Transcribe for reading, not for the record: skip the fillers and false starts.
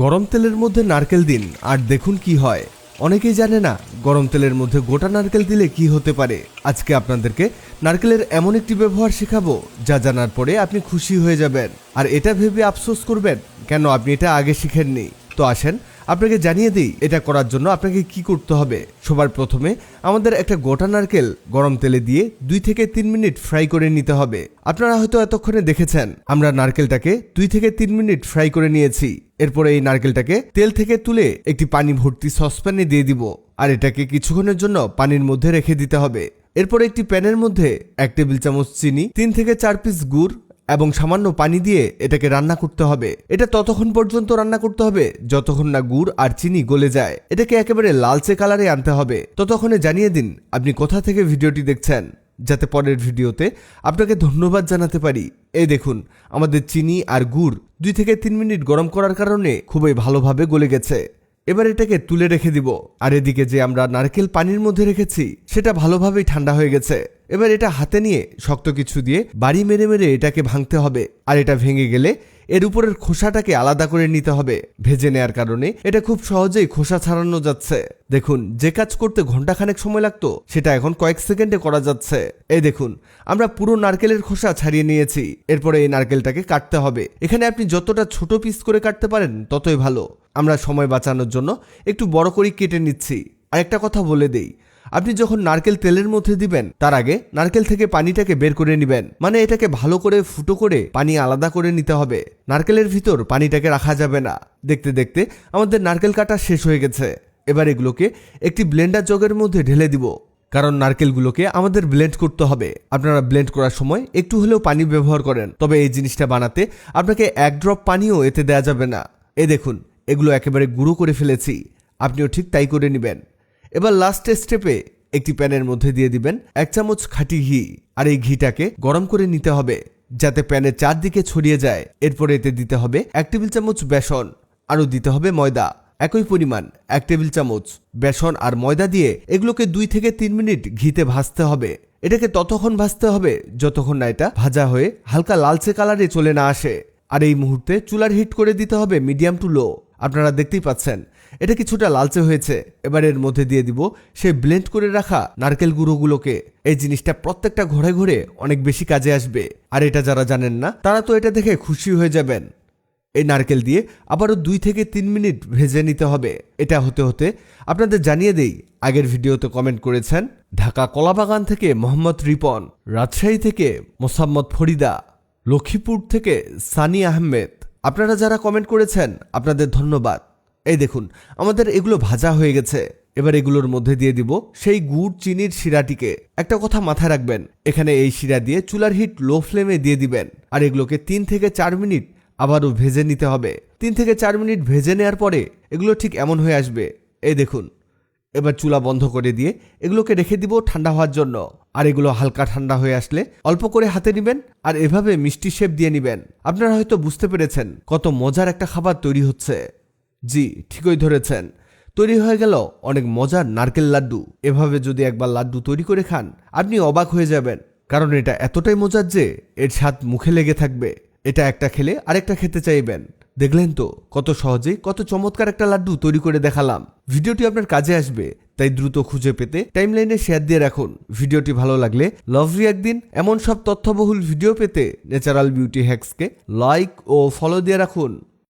গরম তেলের মধ্যে নারকেল দিন আর দেখুন কি হয়। অনেকেই জানে না গরম তেলের মধ্যে গোটা নারকেল দিলে কি হতে পারে। আজকে আপনাদেরকে নারকেলের এমন একটি ব্যবহার শেখাবো যা জানার পরে আপনি খুশি হয়ে যাবেন আর এটা ভেবে আফসোস করবেন কেন আপনি এটা আগে শিখেননি। তো আসেন আপনাকে জানিয়ে দিই এটা করার জন্য আপনাকে কি করতে হবে। সবার প্রথমে আমাদের একটা গোটা নারকেল গরম তেলে দিয়ে 2 থেকে 3 মিনিট ফ্রাই করে নিতে হবে। আপনারা হয়তো এতক্ষণে দেখেছেন আমরা নারকেলটাকে 2 থেকে 3 মিনিট ফ্রাই করে নিয়েছি। এরপরে এই নারকেলটাকে তেল থেকে তুলে একটি পানি ভর্তি সসপ্যানে দিয়ে দিব আর এটাকে কিছুক্ষণের জন্য পানির মধ্যে রেখে দিতে হবে। এরপর একটি প্যানের মধ্যে 1 টেবিল চামচ চিনি, 3 থেকে 4 পিস গুড় এবং সামান্য পানি দিয়ে এটাকে রান্না করতে হবে। এটা ততক্ষণ পর্যন্ত রান্না করতে হবে যতক্ষণ না গুড় আর চিনি গলে যায়। এটাকে একেবারে লালচে কালারে আনতে হবে। ততক্ষণে জানিয়ে দিন আপনি কোথা থেকে ভিডিওটি দেখছেন, যাতে পরের ভিডিওতে আপনাকে ধন্যবাদ জানাতে পারি। এই দেখুন আমাদের চিনি আর গুড় 2 থেকে 3 মিনিট গরম করার কারণে খুবই ভালোভাবে গলে গেছে। এবার এটাকে তুলে রেখে দিব। আর এদিকে যে আমরা নারকেল পানির মধ্যে রেখেছি সেটা ভালোভাবেই ঠান্ডা হয়ে গেছে। এবার এটা হাতে নিয়ে শক্ত কিছু দিয়ে বাড়ি মেরে মেরে এটাকে ভাঙতে হবে। আর এটা ভেঙে গেলে এর উপরের খোসাটাকে আলাদা করে নিতে হবে। ভেজে নেয়ার কারণে এটা খুব সহজেই খোসা ছাড়ানো যাচ্ছে। দেখুন যে কাজ করতে ঘন্টাখানেক সময় লাগতো সেটা এখন কয়েক সেকেন্ডে করা যাচ্ছে। এই দেখুন আমরা পুরো নারকেলের খোসা ছাড়িয়ে নিয়েছি। এরপরে এই নারকেলটাকে কাটতে হবে। এখানে আপনি যতটা ছোট পিস করে কাটতে পারেন ততই ভালো। আমরা সময় বাঁচানোর জন্য একটু বড় করে কেটে নিচ্ছি। আর একটা কথা বলে দেই, আপনি যখন নারকেল তেলের মধ্যে দিবেন তার আগে নারকেল থেকে পানিটাকে বের করে নেবেন। মানে এটাকে ভালো করে ফুটো করে পানি আলাদা করে নিতে হবে। নারকেলের ভিতর পানিটাকে রাখা যাবে না। দেখতে দেখতে আমাদের নারকেল কাটা শেষ হয়ে গেছে। এবার এগুলোকে একটি ব্লেন্ডার জগের মধ্যে ঢেলে দিব, কারণ নারকেলগুলোকে আমাদের ব্লেন্ড করতে হবে। আপনারা ব্লেন্ড করার সময় একটু হলেও পানি ব্যবহার করেন, তবে এই জিনিসটা বানাতে আপনাকে 1 ড্রপ পানিও এতে দেওয়া যাবে না। এই দেখুন এগুলো একেবারে গুঁড়ো করে ফেলেছি, আপনিও ঠিক তাই করে নেবেন। এবার লাস্ট স্টেপে একটি প্যানের মধ্যে দিয়ে দিবেন 1 চামচ খাঁটি ঘি। আর এই ঘিটাকে গরম করে নিতে হবে যাতে প্যানের চারদিকে ছড়িয়ে যায়। এরপরে এতে দিতে হবে 1 টেবিল চামচ বেসন, আরও দিতে হবে ময়দা একই পরিমাণ 1 টেবিল চামচ। বেসন আর ময়দা দিয়ে এগুলোকে 2 থেকে 3 মিনিট ঘিতে ভাজতে হবে। এটাকে ততক্ষণ ভাজতে হবে যতক্ষণ না এটা ভাজা হয়ে হালকা লালচে কালারে চলে না আসে। আর এই মুহূর্তে চুলার হিট করে দিতে হবে মিডিয়াম টু লো। আপনারা দেখতেই পাচ্ছেন এটা কিছুটা লালচে হয়েছে। এবার এর মধ্যে দিয়ে দিব সেই ব্লেন্ড করে রাখা নারকেল গুঁড়োগুলোকে। এই জিনিসটা প্রত্যেকটা ঘরে ঘরে অনেক বেশি কাজে আসবে। আর এটা যারা জানেন না তারা তো এটা দেখে খুশি হয়ে যাবেন। এই নারকেল দিয়ে আবারও 2 থেকে 3 মিনিট ভেজে নিতে হবে। এটা হতে হতে আপনাদের জানিয়ে দেই, আগের ভিডিওতে কমেন্ট করেছেন ঢাকা কলাবাগান থেকে মোহাম্মদ রিপন, রাজশাহী থেকে মোসাম্মদ ফরিদা, লক্ষ্মীপুর থেকে সানি আহমেদ। আপনারা যারা কমেন্ট করেছেন আপনাদের ধন্যবাদ। এই দেখুন আমাদের এগুলো ভাজা হয়ে গেছে। এবার এগুলোর মধ্যে দিয়ে দিব সেই গুড় চিনির শিরাটিকে। একটা কথা মাথায় রাখবেন, এখানে এই শিরা দিয়ে চুলার হিট লো ফ্লেমে দিয়ে দিবেন। আর এগুলোকে 3 থেকে 4 মিনিট আবারও ভেজে নিতে হবে। 3 থেকে 4 মিনিট ভেজে নেওয়ার পরে এগুলো ঠিক এমন হয়ে আসবে। এই দেখুন এবার চুলা বন্ধ করে দিয়ে এগুলোকে রেখে দিব ঠান্ডা হওয়ার জন্য। আর এগুলো হালকা ঠান্ডা হয়ে আসলে অল্প করে হাতে নেবেন আর এভাবে মিষ্টি শেপ দিয়ে নেবেন। আপনারা হয়তো বুঝতে পেরেছেন কত মজার একটা খাবার তৈরি হচ্ছে। জি ঠিকই ধরেছেন, তৈরি হয়ে গেল অনেক মজার নারকেল লাড্ডু। এভাবে যদি একবার লাড্ডু তৈরি করে খান আপনি অবাক হয়ে যাবেন, কারণ এটা এতটাই মজার যে এর স্বাদ মুখে লেগে থাকবে। এটা একটা খেলে আরেকটা খেতে চাইবেন। দেখলেন তো কত সহজেই কত চমৎকার একটা লাড্ডু তৈরি করে দেখালাম। ভিডিওটি আপনার কাজে আসবে, তাই দ্রুত খুঁজে পেতে টাইমলাইনে শেয়ার দিয়ে রাখুন। ভিডিওটি ভালো লাগলে লাভ রিঅ্যাক্ট দিন। এমন সব তথ্যবহুল ভিডিও পেতে ন্যাচারাল বিউটি হ্যাক্সকে লাইক ও ফলো দিয়ে রাখুন।